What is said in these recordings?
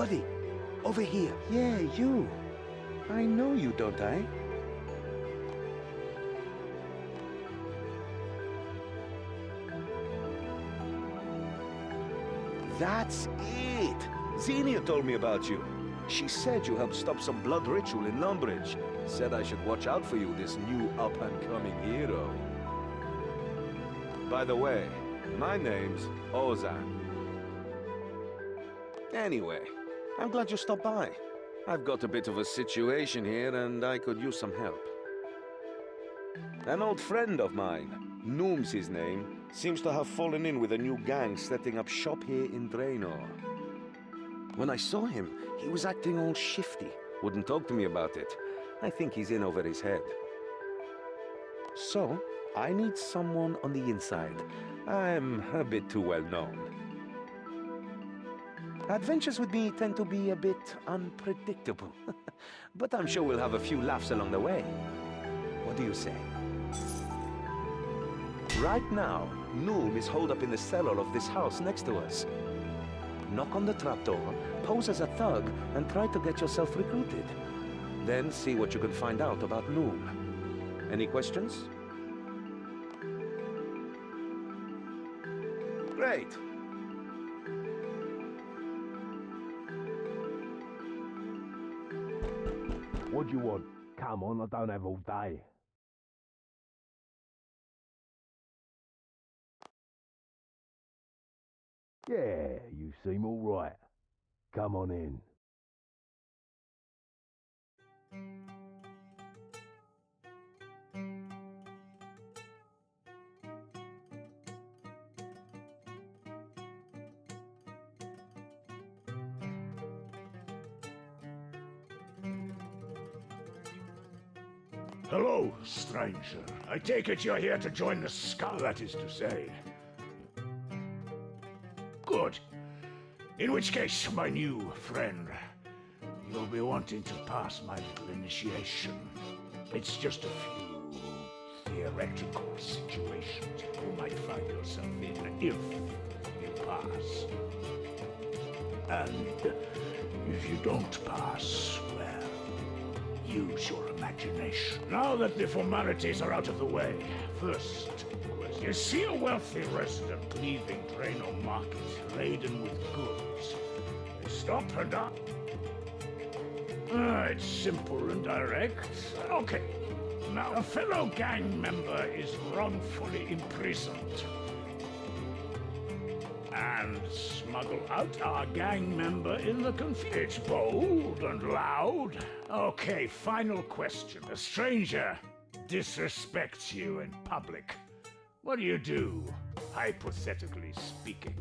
Buddy, over here. Yeah, you. I know you, don't I? That's it! Xenia told me about you. She said you helped stop some blood ritual in Lumbridge. Said I should watch out for you, this new up-and-coming hero. By the way, my name's Ozan. Anyway, I'm glad you stopped by. I've got a bit of a situation here and I could use some help. An old friend of mine, Noom's his name, seems to have fallen in with a new gang setting up shop here in Draenor. When I saw him, he was acting all shifty. Wouldn't talk to me about it. I think he's in over his head. So, I need someone on the inside. I'm a bit too well known. Adventures with me tend to be a bit unpredictable. But I'm sure we'll have a few laughs along the way. What do you say? Right now, Noom is holed up in the cellar of this house next to us. Knock on the trapdoor, pose as a thug, and try to get yourself recruited. Then see what you can find out about Noom. Any questions? Great! What do you want? Come on, I don't have all day. Yeah, you seem all right. Come on in. Hello, stranger. I take it you're here to join the Skull, that is to say. Good. In which case, my new friend, you'll be wanting to pass my little initiation. It's just a few theoretical situations you might find yourself in if you pass. And if you don't pass, well, use your imagination. Now that the formalities are out of the way, first question. You see a wealthy resident leaving Draenor Market laden with goods. They stop and up. It's simple and direct. Okay. Now, a fellow gang member is wrongfully imprisoned. And smuggle out our gang member in the confusion. It's bold and loud. Okay, final question. A stranger disrespects you in public. What do you do, hypothetically speaking?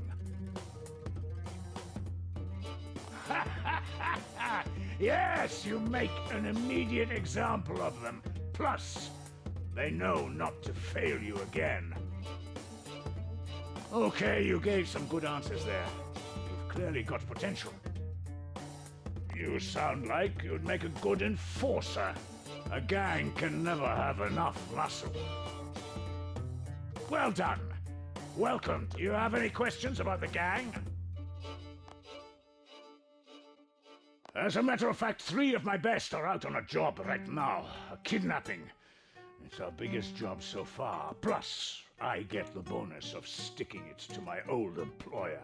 Yes, you make an immediate example of them. Plus, they know not to fail you again. Okay, you gave some good answers there. You've clearly got potential. You sound like you'd make a good enforcer. A gang can never have enough muscle. Well done. Welcome. Do you have any questions about the gang? As a matter of fact, 3 of my best are out on a job right now. A kidnapping. It's our biggest job so far. Plus, I get the bonus of sticking it to my old employer.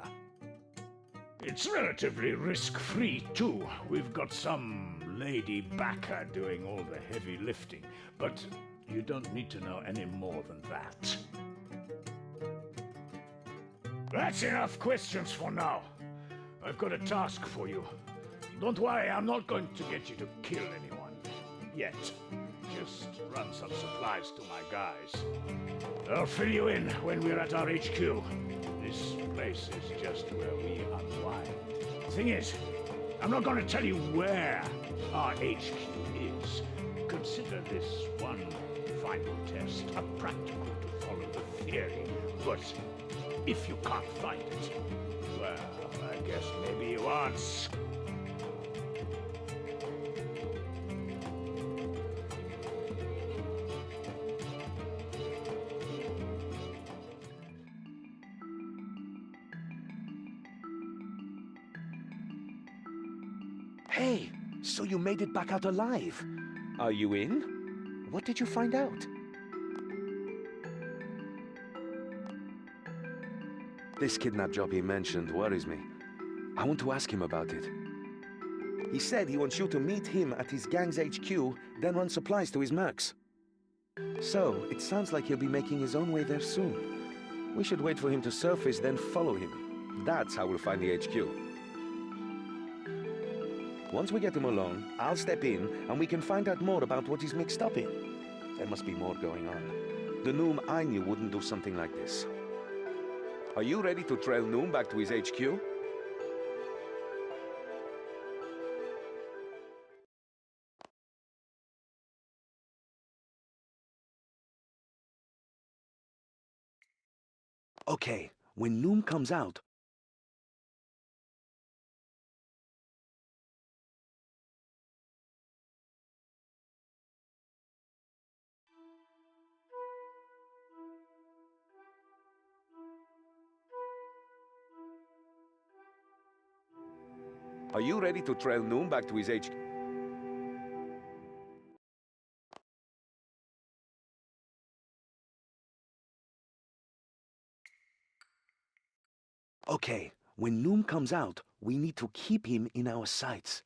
It's relatively risk-free, too. We've got some lady backer doing all the heavy lifting. But you don't need to know any more than that. That's enough questions for now. I've got a task for you. Don't worry, I'm not going to get you to kill anyone. Yet. Just run some supplies to my guys. I'll fill you in when we're at our HQ. This place is just where we unwind. Thing is, I'm not going to tell you where our HQ is. Consider this one final test a practical to follow the theory. But if you can't find it, well, I guess maybe you aren't. Hey, so you made it back out alive. Are you in? What did you find out? This kidnap job he mentioned worries me. I want to ask him about it. He said he wants you to meet him at his gang's HQ, then run supplies to his mercs. So, it sounds like he'll be making his own way there soon. We should wait for him to surface, then follow him. That's how we'll find the HQ. Once we get him alone, I'll step in, and we can find out more about what he's mixed up in. There must be more going on. The Noom I knew wouldn't do something like this. Are you ready to trail Noom back to his HQ? Okay, when Noom comes out, Are you ready to trail Noom back to his HQ? okay, when Noom comes out, we need to keep him in our sights.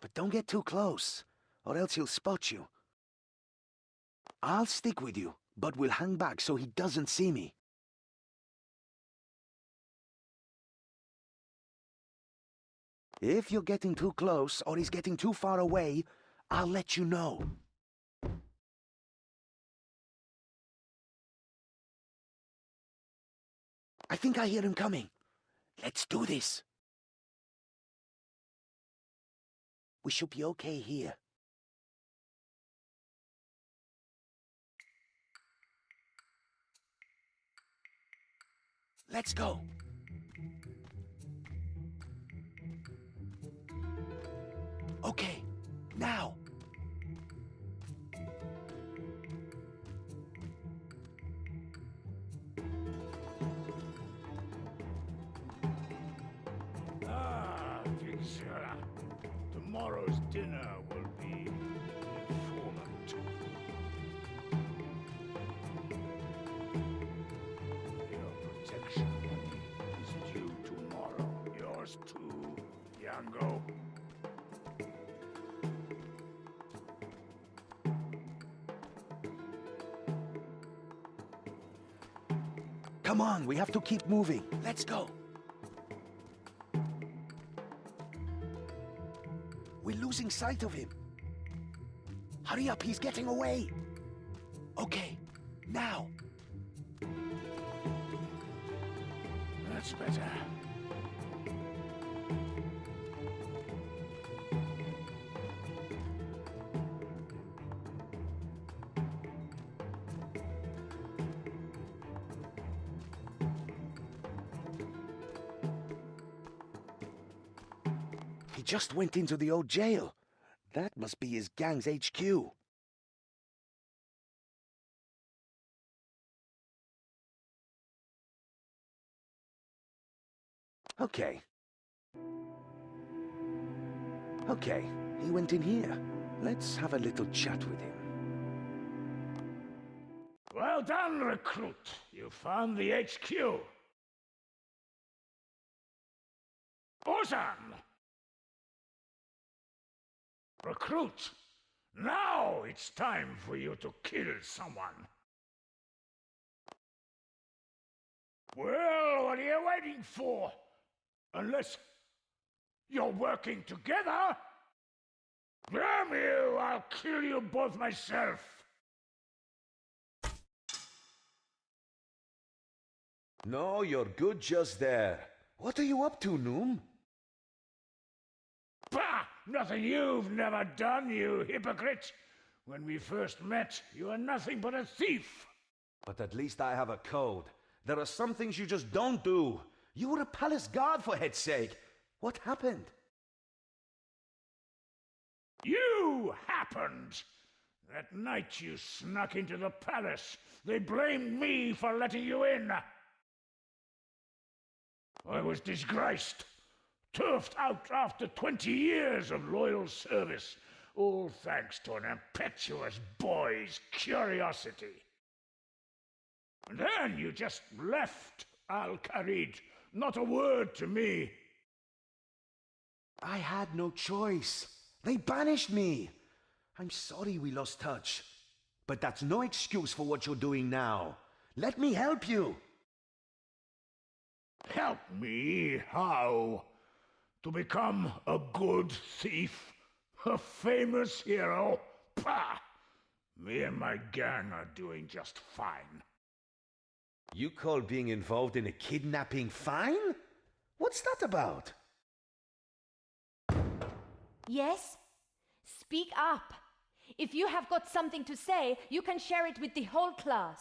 But don't get too close, or else he'll spot you. I'll stick with you, but we'll hang back so he doesn't see me. If you're getting too close, or he's getting too far away, I'll let you know. I think I hear him coming. Let's do this. We should be okay here. Let's go. Okay, now. Fixer. Tomorrow's dinner will be informant. Your protection is due tomorrow. Yours too, Yango. Come on, we have to keep moving. Let's go. We're losing sight of him. Hurry up, he's getting away. Okay, now. That's better. He just went into the old jail. That must be his gang's HQ. Okay. Okay, he went in here. Let's have a little chat with him. Well done, recruit. You found the HQ. Ozan! Recruit, now it's time for you to kill someone. Well, what are you waiting for? Unless you're working together? Damn you, I'll kill you both myself. No, you're good just there. What are you up to, Noom? Bah! Nothing you've never done, you hypocrite! When we first met, you were nothing but a thief! But at least I have a code. There are some things you just don't do. You were a palace guard, for head's sake. What happened? You happened! That night you snuck into the palace, they blamed me for letting you in. I was disgraced, Turfed out after 20 years of loyal service, all thanks to an impetuous boy's curiosity. And then you just left Al-Kharid, not a word to me. I had no choice. They banished me. I'm sorry we lost touch. But that's no excuse for what you're doing now. Let me help you. Help me? How? To become a good thief? A famous hero? Pah! Me and my gang are doing just fine. You call being involved in a kidnapping fine? What's that about? Yes? Speak up. If you have got something to say, you can share it with the whole class.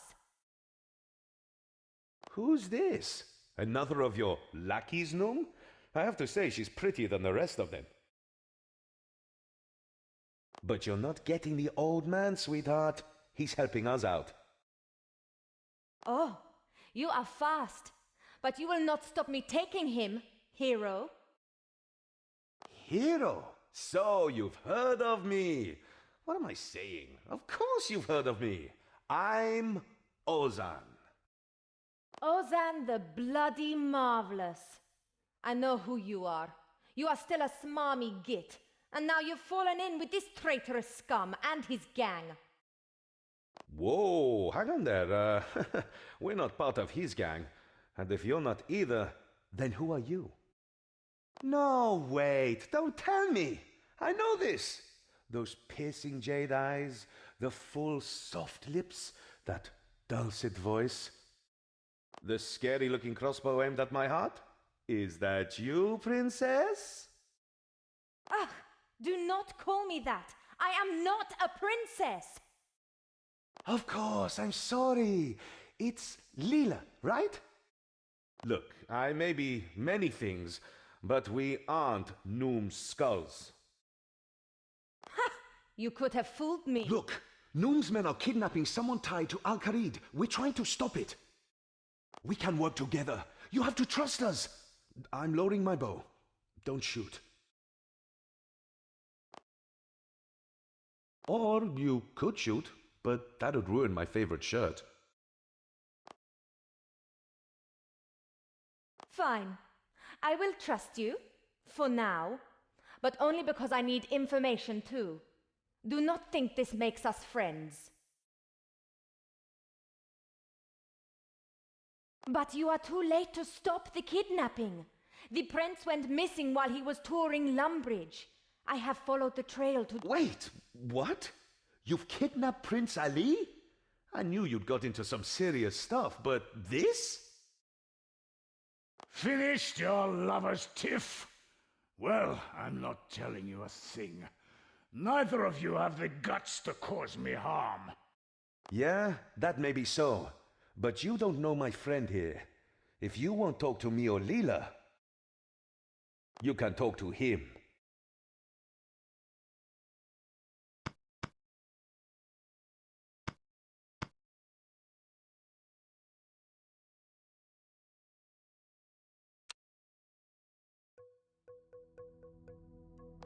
Who's this? Another of your lackeys, Noom? I have to say, she's prettier than the rest of them. But you're not getting the old man, sweetheart. He's helping us out. Oh, you are fast. But you will not stop me taking him, hero. Hero? So you've heard of me. What am I saying? Of course you've heard of me. I'm Ozan. Ozan the Bloody Marvelous. I know who you are. You are still a smarmy git. And now you've fallen in with this traitorous scum and his gang. Whoa, hang on there. We're not part of his gang. And if you're not either, then who are you? No, wait, don't tell me. I know this. Those piercing jade eyes, the full soft lips, that dulcet voice. The scary-looking crossbow aimed at my heart? Is that you, princess? Ah, do not call me that. I am not a princess. Of course, I'm sorry. It's Lila, right? Look, I may be many things, but we aren't Noom's skulls. Ha! You could have fooled me. Look, Noom's men are kidnapping someone tied to Al-Kharid. We're trying to stop it. We can work together. You have to trust us. I'm loading my bow. Don't shoot. Or you could shoot, but that'd ruin my favorite shirt. Fine. I will trust you, for now, but only because I need information too. Do not think this makes us friends. But you are too late to stop the kidnapping. The prince went missing while he was touring Lumbridge. I have followed the trail to... Wait, what? You've kidnapped Prince Ali? I knew you'd got into some serious stuff, but this? Finished your lover's tiff? Well, I'm not telling you a thing. Neither of you have the guts to cause me harm. Yeah, that may be so. But you don't know my friend here. If you won't talk to me or Leela, you can talk to him.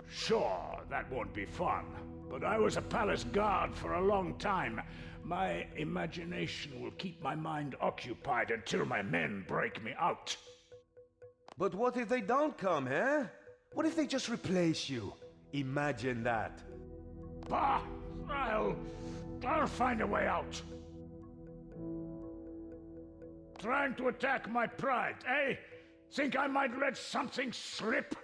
Sure, that won't be fun, but I was a palace guard for a long time. My imagination will keep my mind occupied until my men break me out. But what if they don't come, eh? What if they just replace you? Imagine that. Bah! I'll find a way out. Trying to attack my pride, eh? Think I might let something slip?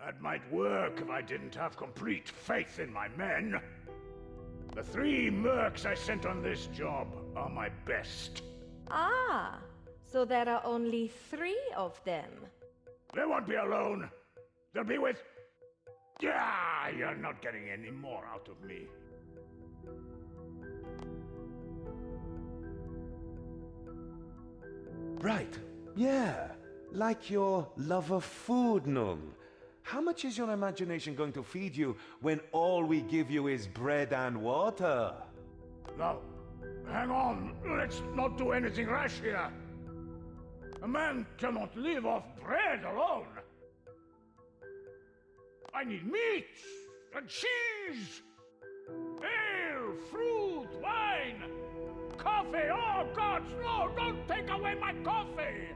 That might work if I didn't have complete faith in my men. The 3 mercs I sent on this job are my best. Ah, so there are only 3 of them. They won't be alone. They'll be with... Yeah, you're not getting any more out of me. Right. Yeah. Like your love of food, Noom. How much is your imagination going to feed you when all we give you is bread and water? Now, hang on. Let's not do anything rash here. A man cannot live off bread alone. I need meat and cheese, ale, fruit, wine, coffee. Oh, gods, no, don't take away my coffee.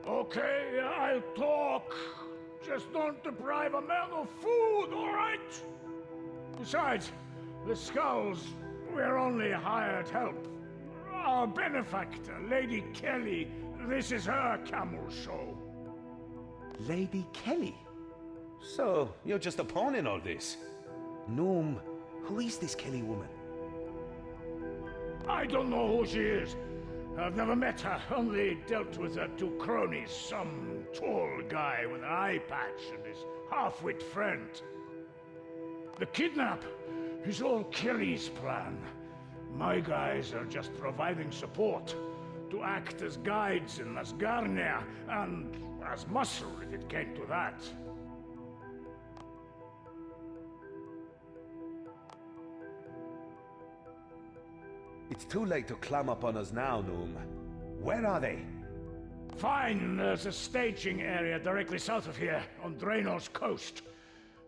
Okay, I'll talk. Just don't deprive a man of food, all right? Besides, the skulls, we're only hired help. Our benefactor, Lady Kelly, this is her camel show. Lady Kelly? So, you're just a pawn in all this? Noom, who is this Kelly woman? I don't know who she is. I've never met her, only dealt with her two cronies, some tall guy with an eye patch and his half-wit friend. The kidnap is all Kelly's plan. My guys are just providing support to act as guides in Asgarnia and as muscle if it came to that. It's too late to climb up on us now, Noom. Where are they? Fine, there's a staging area directly south of here, on Draenor's coast.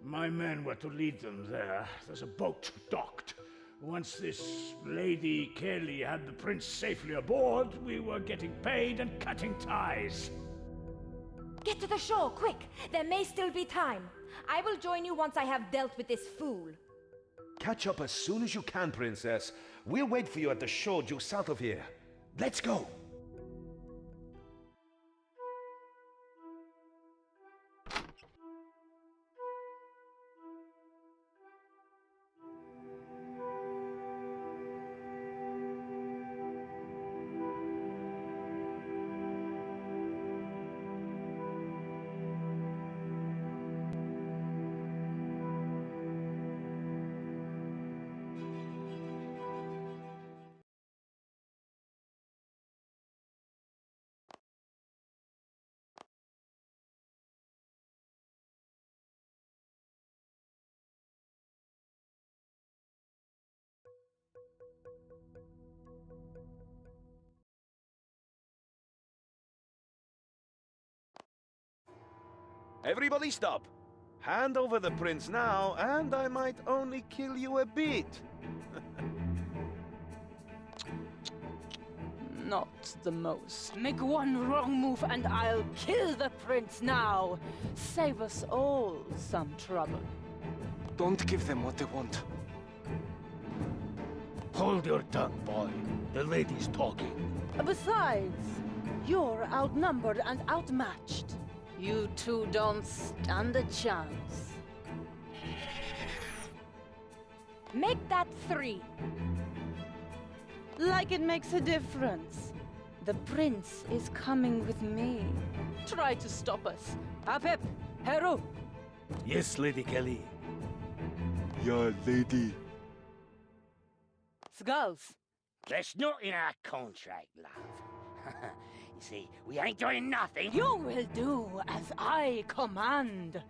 My men were to lead them there. There's a boat docked. Once this Lady Kelly had the prince safely aboard, we were getting paid and cutting ties. Get to the shore, quick! There may still be time. I will join you once I have dealt with this fool. Catch up as soon as you can, Princess. We'll wait for you at the shore due south of here. Let's go! Everybody stop! Hand over the prince now, and I might only kill you a bit. Not the most. Make one wrong move and I'll kill the prince now. Save us all some trouble. Don't give them what they want. Hold your tongue, boy. The lady's talking. Besides, you're outnumbered and outmatched. You two don't stand a chance. Make that 3. Like it makes a difference. The prince is coming with me. Try to stop us. Apep, Heru. Yes, Lady Kelly. Yeah, lady. Skulls. There's not in our contract, love. You see, we ain't doing nothing. You will do as I command.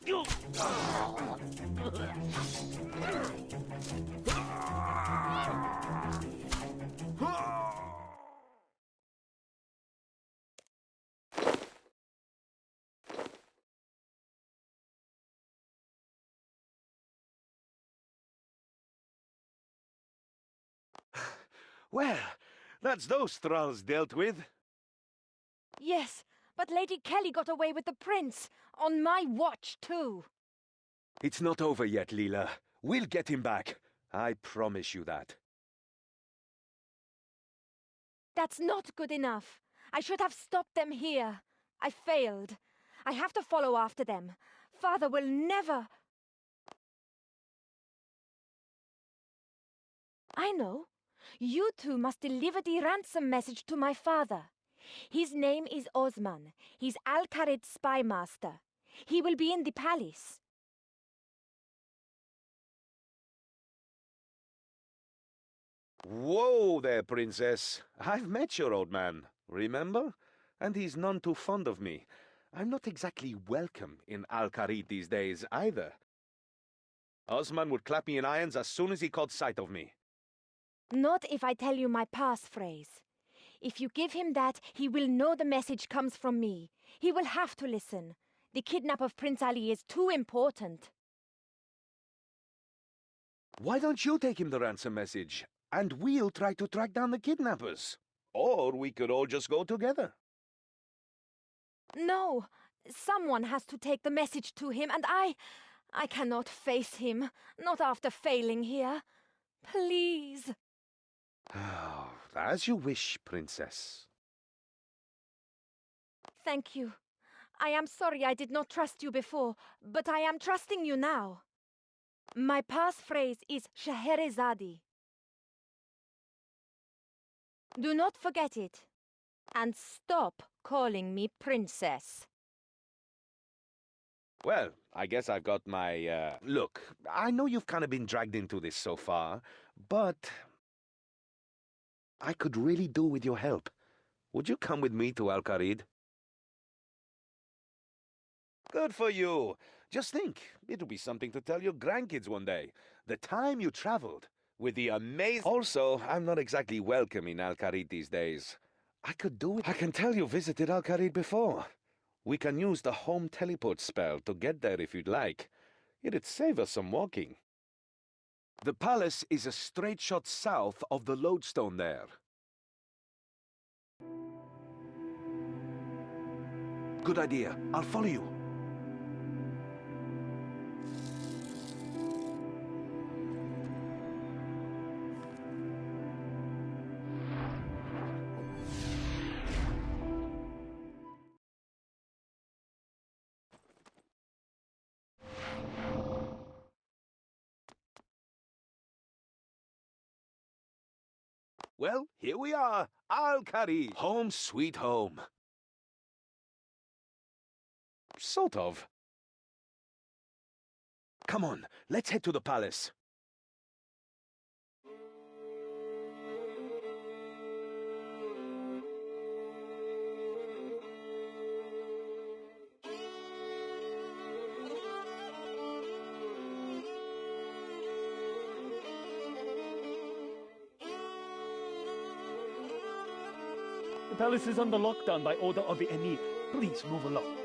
You. Well, that's those thralls dealt with. Yes, but Lady Kelly got away with the prince. On my watch, too. It's not over yet, Leela. We'll get him back. I promise you that. That's not good enough. I should have stopped them here. I failed. I have to follow after them. Father will never... I know. You two must deliver the ransom message to my father. His name is Osman. He's Al-Kharid's spy master. He will be in the palace. Whoa there, princess. I've met your old man, remember? And he's none too fond of me. I'm not exactly welcome in Al-Kharid these days, either. Osman would clap me in irons as soon as he caught sight of me. Not if I tell you my passphrase. If you give him that, he will know the message comes from me. He will have to listen. The kidnap of Prince Ali is too important. Why don't you take him the ransom message, and we'll try to track down the kidnappers? Or we could all just go together. No, someone has to take the message to him, and I cannot face him, not after failing here. Please. As you wish, princess. Thank you. I am sorry I did not trust you before, but I am trusting you now. My passphrase is Scheherazade. Do not forget it. And stop calling me princess. Well, I guess I've got my, Look, I know you've kind of been dragged into this so far, but I could really do with your help. Would you come with me to Al-Kharid? Good for you. Just think, it'll be something to tell your grandkids one day. The time you traveled with the amazing... Also, I'm not exactly welcome in Al-Kharid these days. I could do it. I can tell you visited Al-Kharid before. We can use the home teleport spell to get there if you'd like. It'd save us some walking. The palace is a straight shot south of the lodestone there. Good idea. I'll follow you. Well, here we are, Al-Kharid. Home sweet home. Sort of. Come on, let's head to the palace. The palace is under lockdown by order of the Emir. Please move along.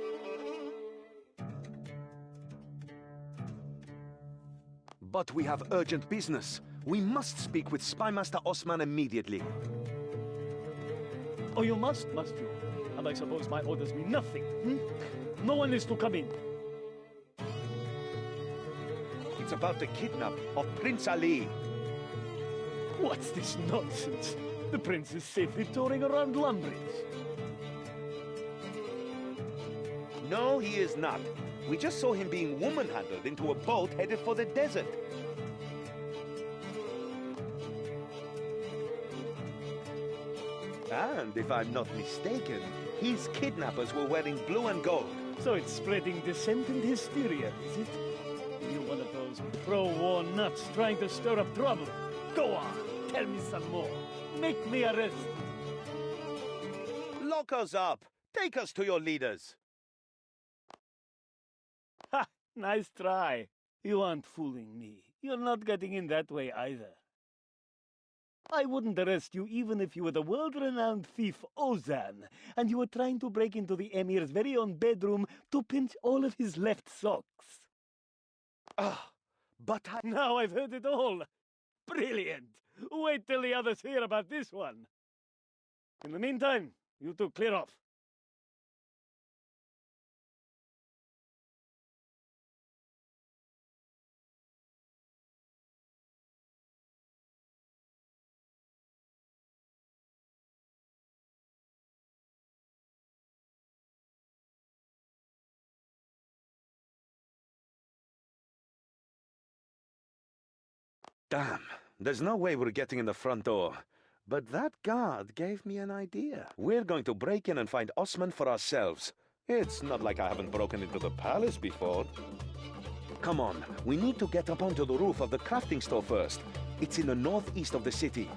But we have urgent business. We must speak with Spymaster Osman immediately. Oh, you must you? And I suppose my orders mean nothing, No one is to come in. It's about the kidnap of Prince Ali. What's this nonsense? The prince is safely touring around Lumbridge. No, he is not. We just saw him being woman-handled into a boat headed for the desert. And if I'm not mistaken, his kidnappers were wearing blue and gold. So it's spreading dissent and hysteria, is it? You're one of those pro-war nuts trying to stir up trouble. Go on, tell me some more. Make me arrest. Lock us up. Take us to your leaders. Ha! Nice try. You aren't fooling me. You're not getting in that way either. I wouldn't arrest you even if you were the world-renowned thief Ozan, and you were trying to break into the Emir's very own bedroom to pinch all of his left socks. But I... Now I've heard it all. Brilliant. Wait till the others hear about this one. In the meantime, you two clear off. Damn, there's no way we're getting in the front door. But that guard gave me an idea. We're going to break in and find Osman for ourselves. It's not like I haven't broken into the palace before. Come on, we need to get up onto the roof of the crafting store first. It's in the northeast of the city.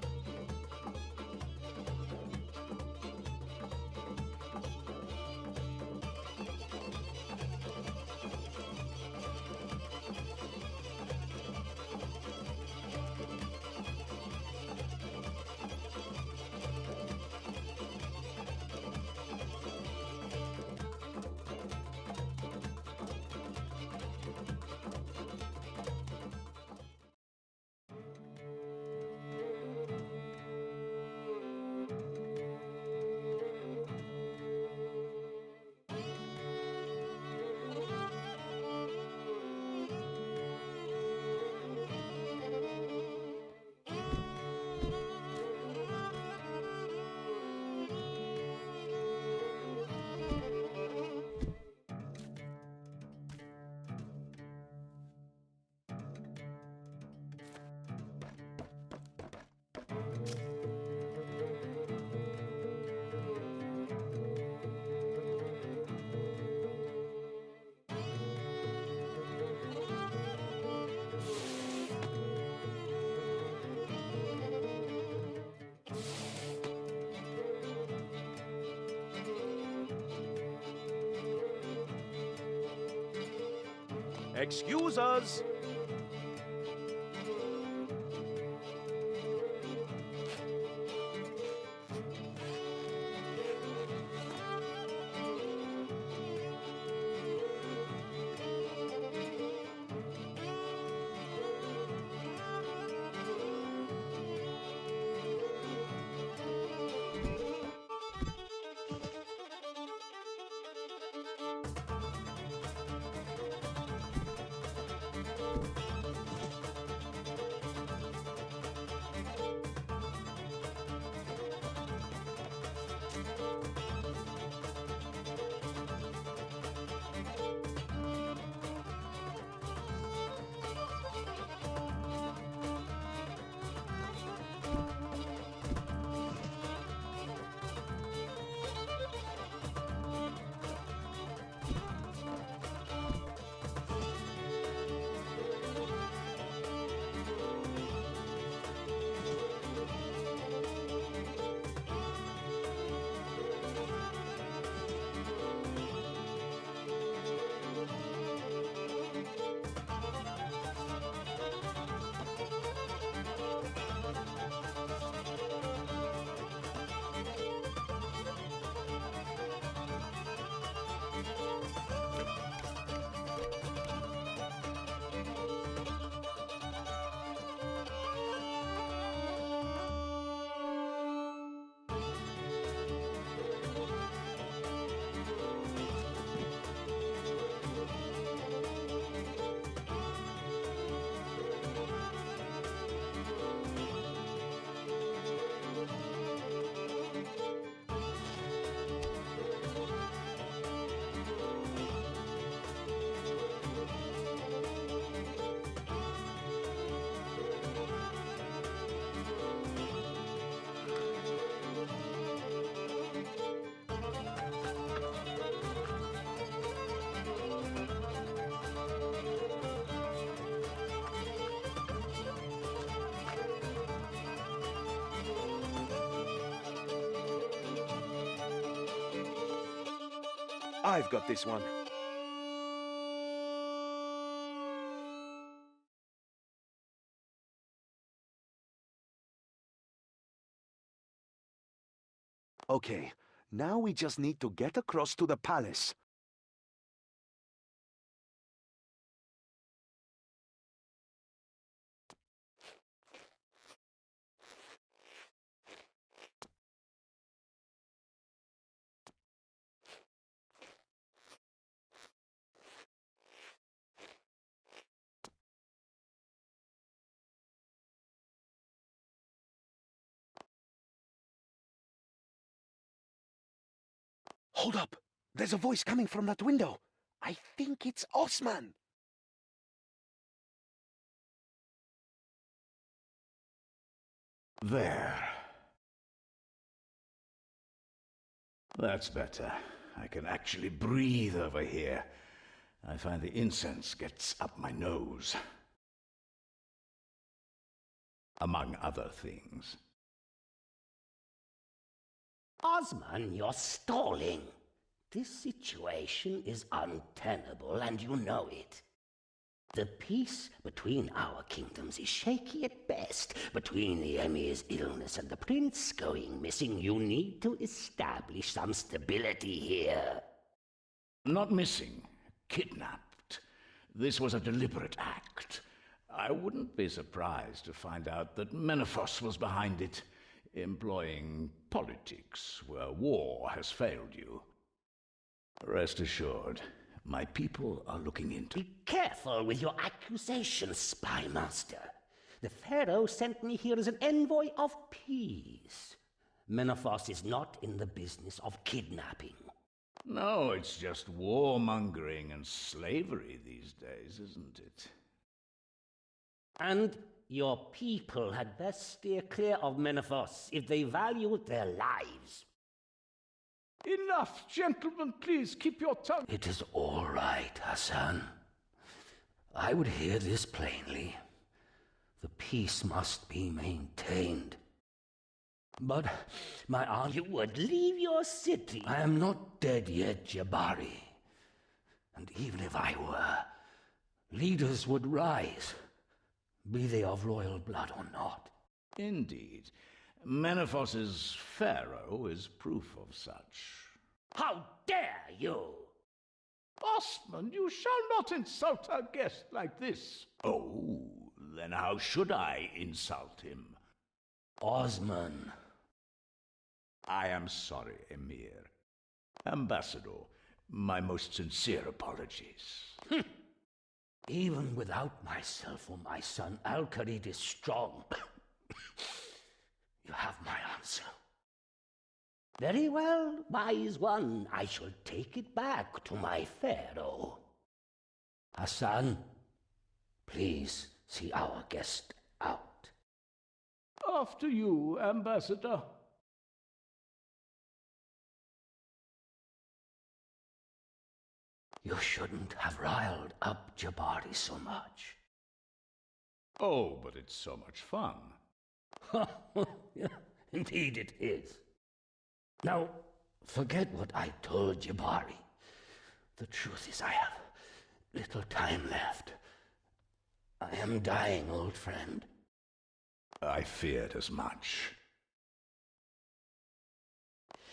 Excuse us! I've got this one. Okay, now we just need to get across to the palace. Hold up! There's a voice coming from that window. I think it's Osman. There. That's better. I can actually breathe over here. I find the incense gets up my nose. Among other things. Osman, you're stalling. This situation is untenable, and you know it. The peace between our kingdoms is shaky at best. Between the Emir's illness and the prince going missing, you need to establish some stability here. Not missing. Kidnapped. This was a deliberate act. I wouldn't be surprised to find out that Menephos was behind it, employing politics where war has failed you. Rest assured, my people are looking into... Be careful with your accusations, spy master. The Pharaoh sent me here as an envoy of peace. Menephos is not in the business of kidnapping. No, it's just warmongering and slavery these days, isn't it? And your people had best steer clear of Menephos if they value their lives. Enough, gentlemen, please keep your tongue. It is all right, Hassan. I would hear this plainly. The peace must be maintained. But my aunt, you would leave your city. I am not dead yet, Jabari. And even if I were, leaders would rise, be they of royal blood or not. Indeed. Menefos's pharaoh is proof of such. How dare you! Osman, you shall not insult our guest like this. Oh, then how should I insult him? Osman. I am sorry, Emir. Ambassador, my most sincere apologies. Even without myself or my son, Al-Khalid is strong. You have my answer. Very well, wise one. I shall take it back to my pharaoh. Hassan, please see our guest out. After you, Ambassador. You shouldn't have riled up Jabari so much. Oh, but it's so much fun. Indeed it is. Now, forget what I told Jabari. The truth is I have little time left. I am dying, old friend. I feared as much.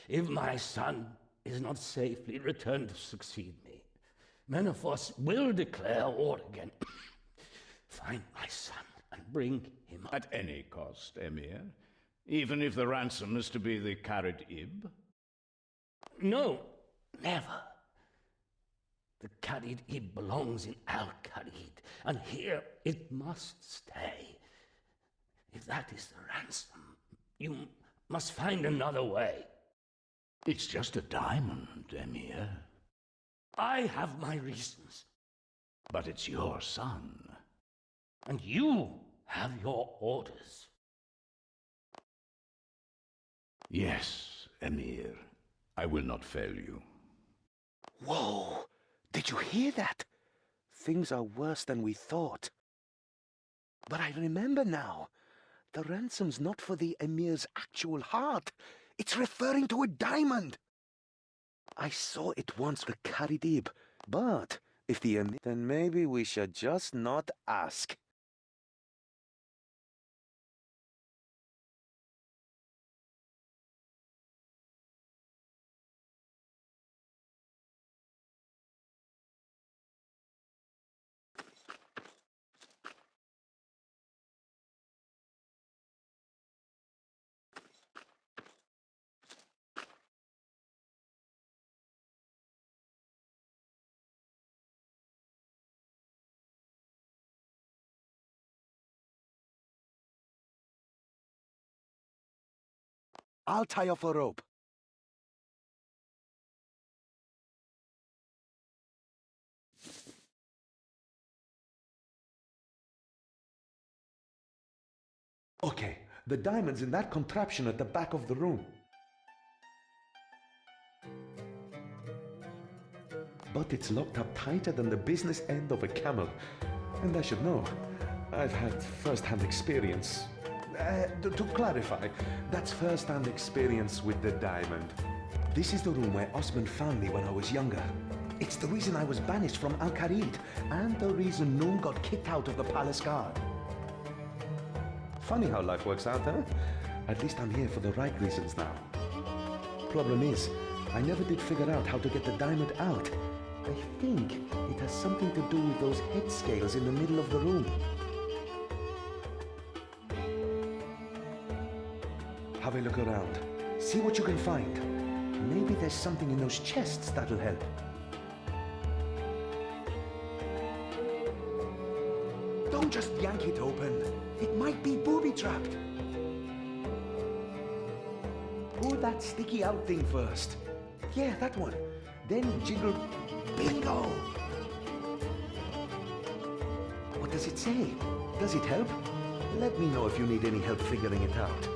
If my son is not safely returned to succeed me, Menefos will declare war again. Find my son and bring him up. At any cost, Emir? Even if the ransom is to be the Kharid-Ib? No, never. The Kharid-Ib belongs in Al-Khalid, and here it must stay. If that is the ransom, you must find another way. It's just a diamond, Emir. I have my reasons. But it's your son. And you have your orders. Yes, Emir. I will not fail you. Whoa! Did you hear that? Things are worse than we thought. But I remember now. The ransom's not for the Emir's actual heart. It's referring to a diamond. I saw it once with Kharid-Ib, but if the Emir... Then maybe we should just not ask. I'll tie off a rope. Okay, the diamond's in that contraption at the back of the room. But it's locked up tighter than the business end of a camel. And I should know. I've had first-hand experience. To clarify, that's first-hand experience with the diamond. This is the room where Osman found me when I was younger. It's the reason I was banished from Al-Khalid, and the reason Noom got kicked out of the palace guard. Funny how life works out, huh? At least I'm here for the right reasons now. Problem is, I never did figure out how to get the diamond out. I think it has something to do with those head scales in the middle of the room. Have a look around. See what you can find. Maybe there's something in those chests that'll help. Don't just yank it open. It might be booby-trapped. Pull that sticky out thing first. Yeah, that one. Then jiggle... Bingo! What does it say? Does it help? Let me know if you need any help figuring it out.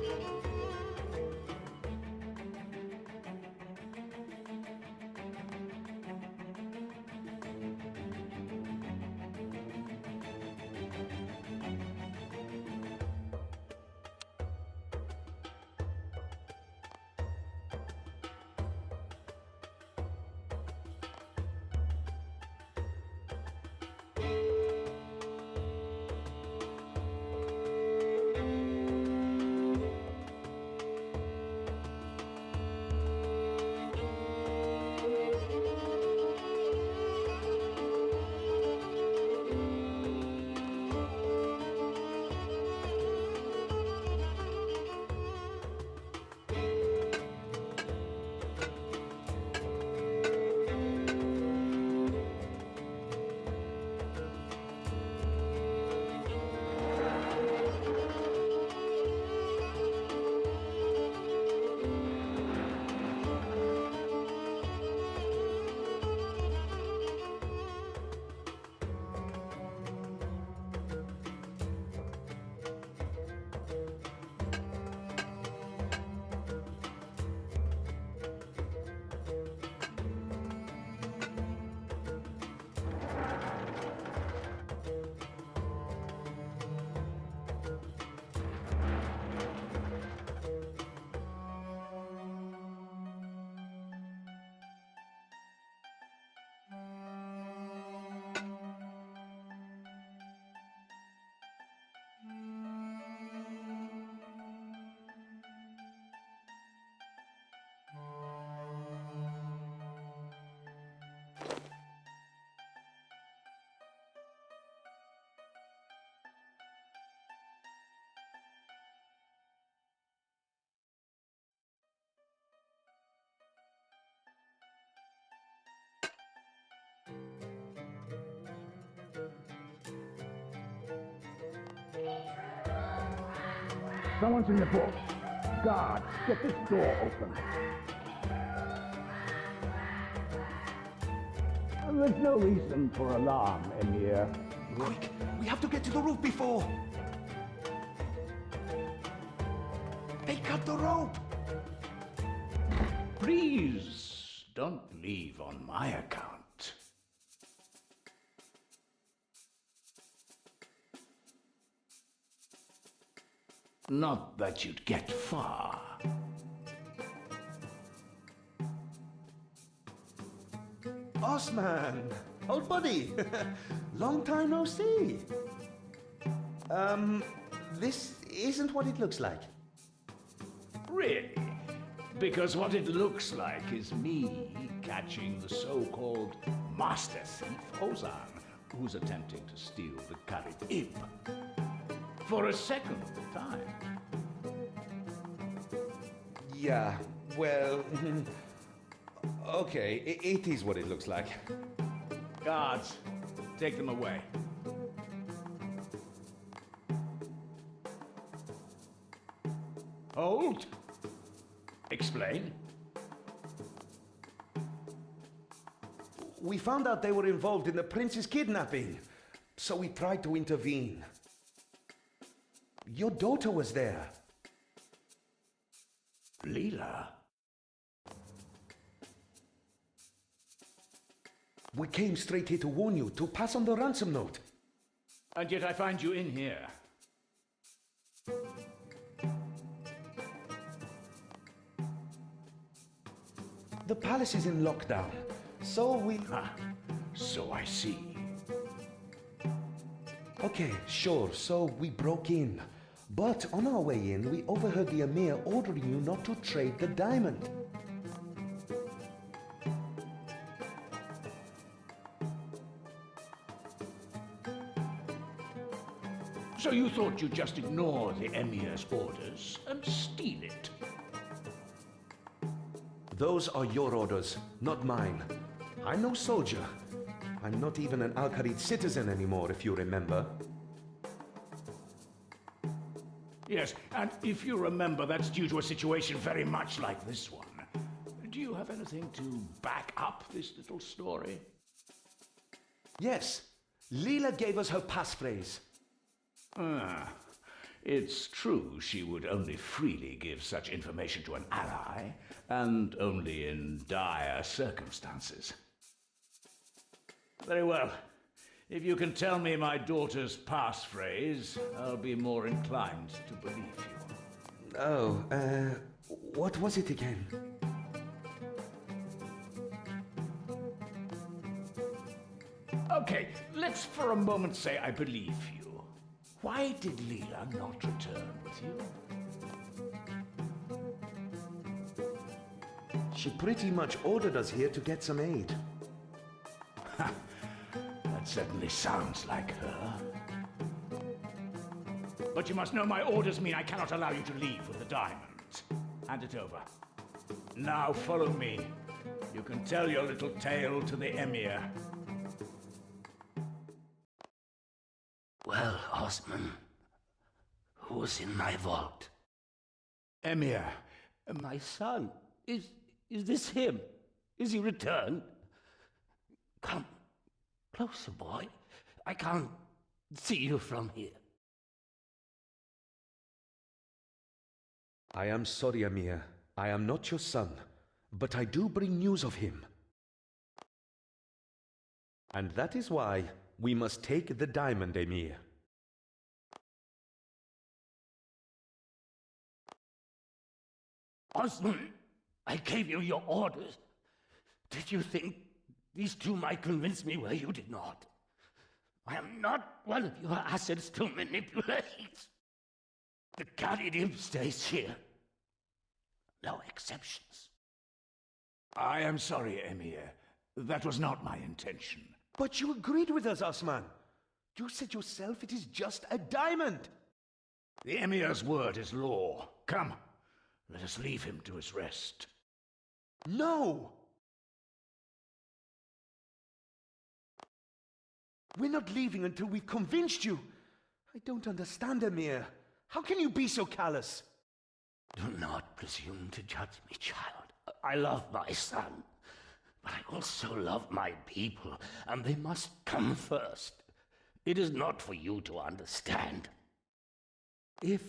Someone's in the boat. Guards, get this door open. There's no reason for alarm, Emir. Quick, we have to get to the roof before... They cut the rope! Please, don't leave on my account. Not that you'd get far. Osman! Old buddy! Long time no see! This isn't what it looks like. Really? Because what it looks like is me catching the so-called master thief, Ozan, who's attempting to steal the Karib Ib. For a second of the time. Yeah, well... okay, it is what it looks like. Guards, take them away. Hold. Explain. We found out they were involved in the prince's kidnapping, so we tried to intervene. Your daughter was there. Leela? We came straight here to warn you, to pass on the ransom note. And yet I find you in here. The palace is in lockdown, so we... Ah, so I see. Okay, sure, so we broke in. But on our way in, we overheard the Emir ordering you not to trade the diamond. So you thought you'd just ignore the Emir's orders and steal it? Those are your orders, not mine. I'm no soldier. I'm not even an Al-Khalid citizen anymore, if you remember. Yes, and if you remember, that's due to a situation very much like this one. Do you have anything to back up this little story? Yes, Leela gave us her passphrase. Ah, it's true she would only freely give such information to an ally, and only in dire circumstances. Very well. If you can tell me my daughter's passphrase, I'll be more inclined to believe you. Oh, what was it again? Okay, let's for a moment say I believe you. Why did Leela not return with you? She pretty much ordered us here to get some aid. That certainly sounds like her. But you must know my orders mean I cannot allow you to leave with the diamond. Hand it over. Now follow me. You can tell your little tale to the Emir. Well, Osman, who's in my vault? Emir, My son. Is this him? Is he returned? Come closer, boy. I can't see you from here. I am sorry, Amir. I am not your son, but I do bring news of him. And that is why we must take the diamond, Emir. Osman, I gave you your orders. Did you think these two might convince me where you did not? I am not one of your assets to manipulate. The Karib stays here. No exceptions. I am sorry, Emir. That was not my intention. But you agreed with us, Osman. You said yourself it is just a diamond. The Emir's word is law. Come, let us leave him to his rest. No! We're not leaving until we've convinced you. I don't understand, Emir. How can you be so callous? Do not presume to judge me, child. I love my son, but I also love my people, and they must come first. It is not for you to understand. If,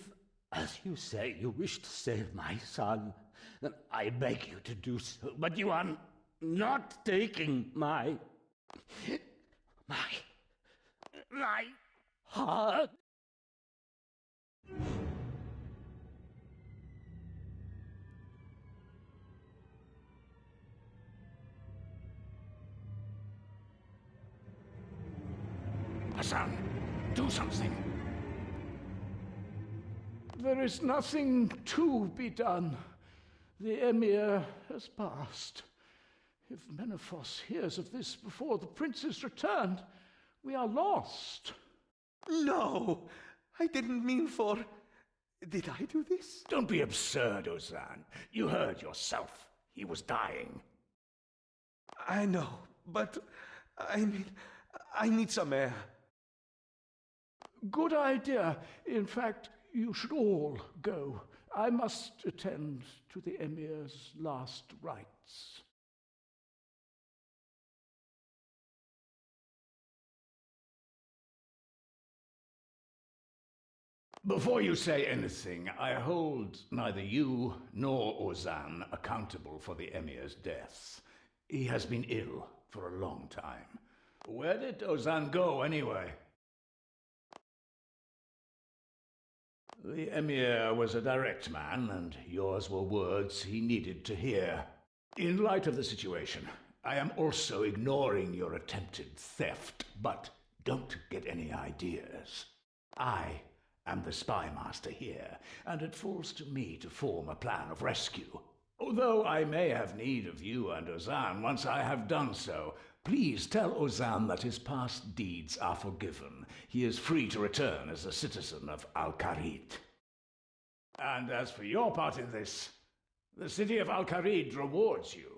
as you say, you wish to save my son, then I beg you to do so, but you are not taking my heart. Hassan, do something. There is nothing to be done. The Emir has passed. If Menephos hears of this before the prince is returned, we are lost. No! I didn't mean for... Did I do this? Don't be absurd, Ozan. You heard yourself. He was dying. I know, but... I need some air. Good idea. In fact, you should all go. I must attend to the Emir's last rites. Before you say anything, I hold neither you nor Ozan accountable for the Emir's death. He has been ill for a long time. Where did Ozan go, anyway? The Emir was a direct man, and yours were words he needed to hear. In light of the situation, I am also ignoring your attempted theft, but don't get any ideas. I am the spy master here, and it falls to me to form a plan of rescue. Although I may have need of you and Ozan once I have done so, please tell Ozan that his past deeds are forgiven. He is free to return as a citizen of Al-Kharid. And as for your part in this, the city of Al-Kharid rewards you.